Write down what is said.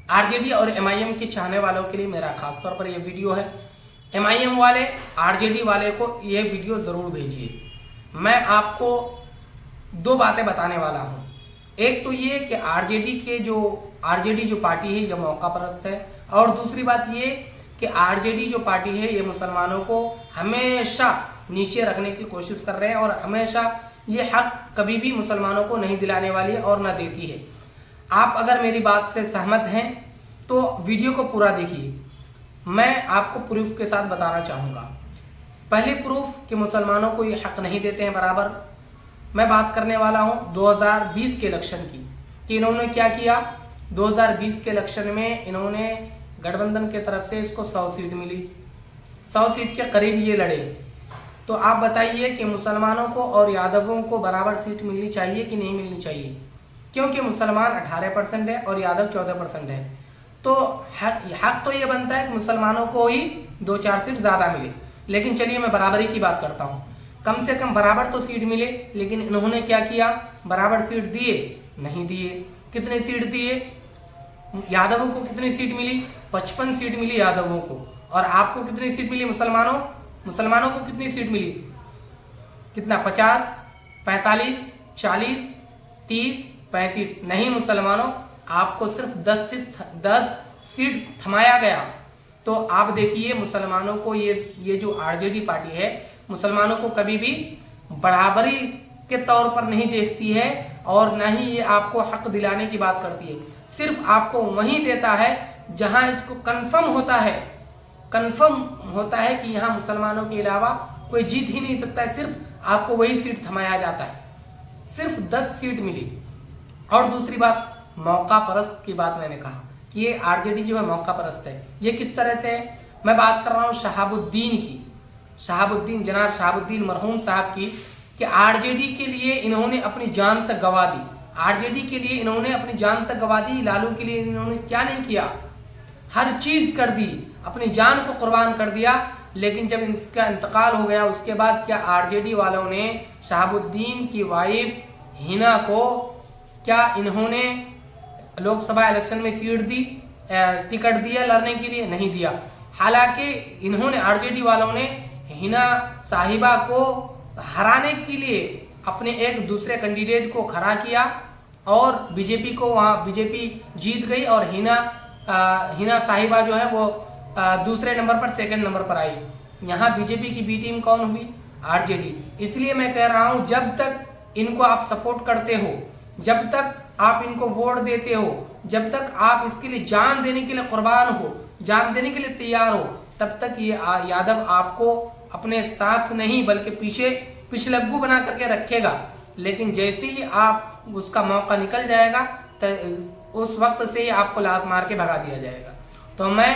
RJD और MIM के चाहने वालों के लिए मेरा खास तौर पर यह वीडियो है। एमआईएम वाले आरजेडी वाले को यह वीडियो जरूर भेजिए। मैं आपको दो बातें बताने वाला हूं। एक तो ये कि आरजेडी जो पार्टी है यह मौका परस्त है, और दूसरी बात ये कि आरजेडी जो पार्टी है ये मुसलमानों को हमेशा नीचे रखने की कोशिश कर रहे हैं और हमेशा ये हक कभी भी मुसलमानों को नहीं दिलाने वाली है और ना देती है। आप अगर मेरी बात से सहमत हैं तो वीडियो को पूरा देखिए। मैं आपको प्रूफ के साथ बताना चाहूंगा। पहले प्रूफ कि मुसलमानों को ये हक नहीं देते हैं बराबर, मैं बात करने वाला हूं 2020 के इलेक्शन की कि इन्होंने क्या किया। 2020 के इलेक्शन में इन्होंने गठबंधन के तरफ से इसको 100 सीट मिली, 100 सीट के करीब ये लड़े। तो आप बताइए कि मुसलमानों को और यादवों को बराबर सीट मिलनी चाहिए कि नहीं मिलनी चाहिए, क्योंकि मुसलमान 18% है और यादव 14% है। तो हक तो ये बनता है कि मुसलमानों को ही 2-4 सीट ज्यादा मिले। लेकिन चलिए मैं बराबरी की बात करता हूं। कम से कम बराबर तो सीट मिले, लेकिन इन्होंने क्या किया, बराबर सीट दिए नहीं दिए। कितने सीट दिए, यादवों को कितनी सीट मिली, 55 सीट मिली यादवों को, और आपको कितनी सीट मिली मुसलमानों को कितनी सीट मिली, कितना, 50, 45, 40, 30, 35। नहीं मुसलमानों, आपको सिर्फ 10 सीट थमाया गया। तो आप देखिए मुसलमानों को ये जो आरजेडी पार्टी है मुसलमानों को कभी भी बराबरी के तौर पर नहीं देखती है और न ही ये आपको हक दिलाने की बात करती है। सिर्फ आपको वहीं देता है जहां इसको कंफर्म होता है कि यहाँ मुसलमानों के अलावा कोई जीत ही नहीं सकता है। सिर्फ आपको वही सीट थमाया जाता है। सिर्फ 10 सीट मिली। और दूसरी बात, मौका परस्त की बात मैंने कहा कि ये आरजेडी जो है मौका परस्त है। ये किस तरह से है, मैं बात कर रहा हूं शहाबुद्दीन की, जनाब शहाबुद्दीन मरहूम साहब की, कि आरजेडी के लिए इन्होंने अपनी जान तक गवा दी। आरजेडी के लिए इन्होंने अपनी जान तक गवा दी। लालू के लिए इन्होंने क्या नहीं किया, हर चीज कर दी, अपनी जान को कुर्बान कर दिया। लेकिन जब इसका इंतकाल हो गया उसके बाद क्या आरजेडी वालों ने शहाबुद्दीन की वाइफ हिना को क्या इन्होंने लोकसभा इलेक्शन में सीट दी, टिकट दिया लड़ने के लिए? नहीं दिया। हालांकि इन्होंने आरजेडी वालों ने हिना साहिबा को हराने के लिए अपने एक दूसरे कैंडिडेट को खड़ा किया और बीजेपी को वहां बीजेपी जीत गई और हिना साहिबा जो है वो दूसरे नंबर पर, सेकंड नंबर पर आई। यहाँ बीजेपी की बी टीम कौन हुई? आरजेडी। इसलिए मैं कह रहा हूं जब तक इनको आप सपोर्ट करते हो, जब तक आप इनको वोट देते हो, जब तक आप इसके लिए जान देने के लिए कुर्बान हो, जान देने के लिए तैयार हो, तब तक ये यादव आपको अपने साथ नहीं बल्कि पीछे पिछलग्गू बना करके रखेगा। लेकिन जैसे ही आप उसका मौका निकल जाएगा उस वक्त से ही आपको लात मार के भगा दिया जाएगा। तो मैं